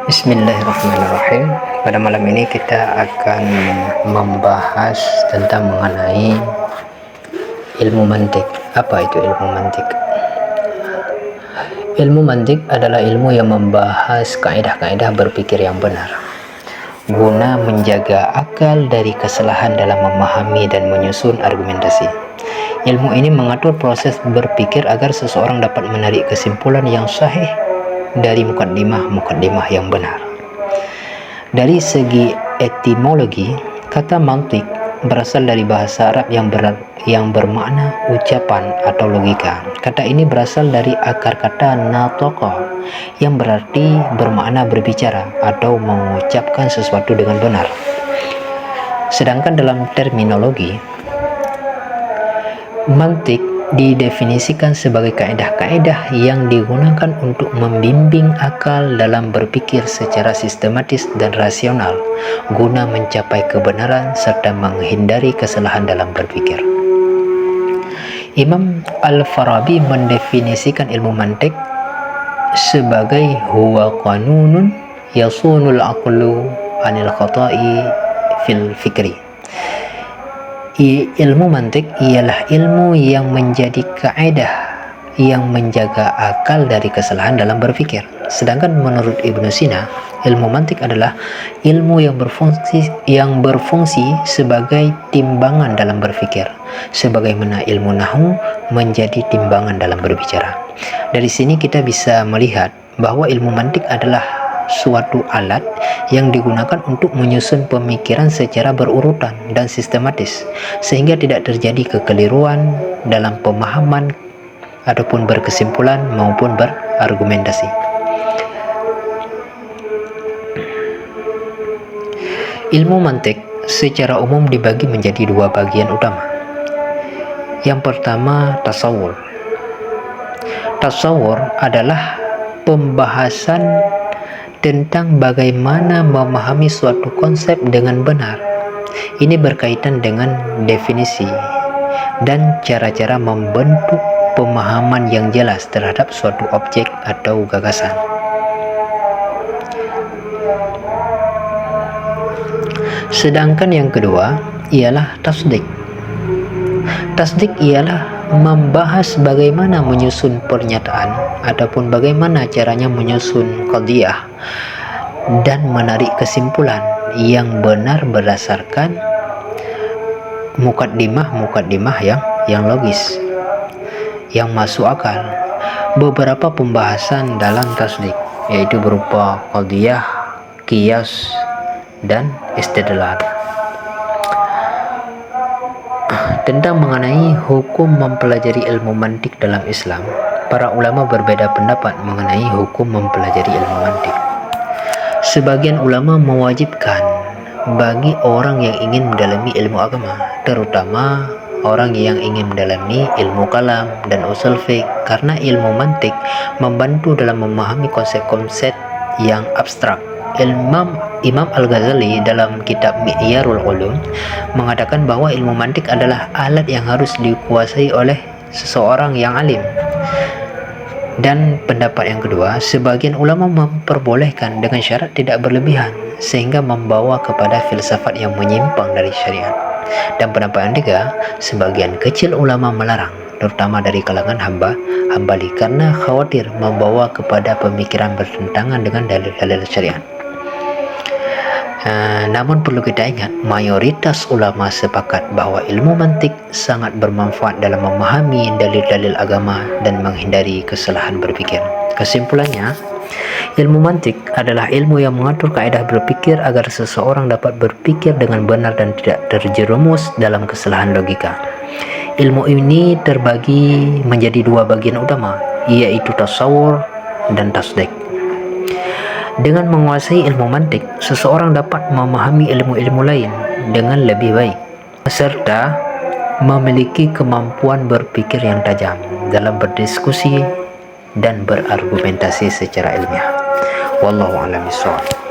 Bismillahirrahmanirrahim. Pada malam ini kita akan membahas tentang mengenai ilmu mantik. Apa itu ilmu mantik? Ilmu mantik adalah ilmu yang membahas kaidah-kaidah berpikir yang benar guna menjaga akal dari kesalahan dalam memahami dan menyusun argumentasi. Ilmu ini mengatur proses berpikir agar seseorang dapat menarik kesimpulan yang sahih dari mukaddimah yang benar. Dari segi etimologi, kata mantik berasal dari bahasa Arab yang bermakna ucapan atau logika. Kata ini berasal dari akar kata nataqa yang berarti bermakna berbicara atau mengucapkan sesuatu dengan benar. Sedangkan dalam terminologi, mantik didefinisikan sebagai kaidah-kaidah yang digunakan untuk membimbing akal dalam berpikir secara sistematis dan rasional guna mencapai kebenaran serta menghindari kesalahan dalam berpikir. Imam Al-Farabi mendefinisikan ilmu mantik sebagai huwa qanunun yasunul aqlu anil khata'i fil fikri. Ilmu mantik ialah ilmu yang menjadi kaidah yang menjaga akal dari kesalahan dalam berpikir. Sedangkan menurut Ibnu Sina, ilmu mantik adalah ilmu yang berfungsi sebagai timbangan dalam berpikir, sebagaimana ilmu nahwu menjadi timbangan dalam berbicara. Dari sini kita bisa melihat bahwa ilmu mantik adalah suatu alat yang digunakan untuk menyusun pemikiran secara berurutan dan sistematis sehingga tidak terjadi kekeliruan dalam pemahaman ataupun berkesimpulan maupun berargumentasi. Ilmu mantik secara umum dibagi menjadi dua bagian utama. Yang pertama, tasawur. Tasawur adalah pembahasan tentang bagaimana memahami suatu konsep dengan benar. Ini berkaitan dengan definisi dan cara-cara membentuk pemahaman yang jelas terhadap suatu objek atau gagasan. Sedangkan yang kedua ialah tasdik. Tasdik ialah membahas bagaimana menyusun pernyataan ataupun bagaimana caranya menyusun qadiyah dan menarik kesimpulan yang benar berdasarkan mukaddimah yang logis, yang masuk akal. Beberapa pembahasan dalam tasdik yaitu berupa qadiyah, qiyas, dan istidlal. Tentang mengenai hukum mempelajari ilmu mantik dalam Islam, para ulama berbeda pendapat mengenai hukum mempelajari ilmu mantik. Sebagian ulama mewajibkan bagi orang yang ingin mendalami ilmu agama, terutama orang yang ingin mendalami ilmu kalam dan usul fiqh, karena ilmu mantik membantu dalam memahami konsep-konsep yang abstrak. Imam Al-Ghazali dalam kitab Mi'yarul Ulum mengatakan bahwa ilmu mantik adalah alat yang harus dikuasai oleh seseorang yang alim. Dan pendapat yang kedua, sebagian ulama memperbolehkan dengan syarat tidak berlebihan sehingga membawa kepada filsafat yang menyimpang dari syariat. Dan pendapat yang ketiga, sebagian kecil ulama melarang, terutama dari kalangan Hambali, karena khawatir membawa kepada pemikiran bertentangan dengan dalil-dalil syariat. Namun perlu kita ingat, mayoritas ulama sepakat bahwa ilmu mantik sangat bermanfaat dalam memahami dalil-dalil agama dan menghindari kesalahan berpikir. Kesimpulannya, ilmu mantik adalah ilmu yang mengatur kaedah berpikir agar seseorang dapat berpikir dengan benar dan tidak terjerumus dalam kesalahan logika. Ilmu ini terbagi menjadi dua bagian utama, yaitu tasawur dan tasdik. Dengan menguasai ilmu mantik, seseorang dapat memahami ilmu-ilmu lain dengan lebih baik, serta memiliki kemampuan berpikir yang tajam dalam berdiskusi dan berargumentasi secara ilmiah. Wallahu a'lam bishawab.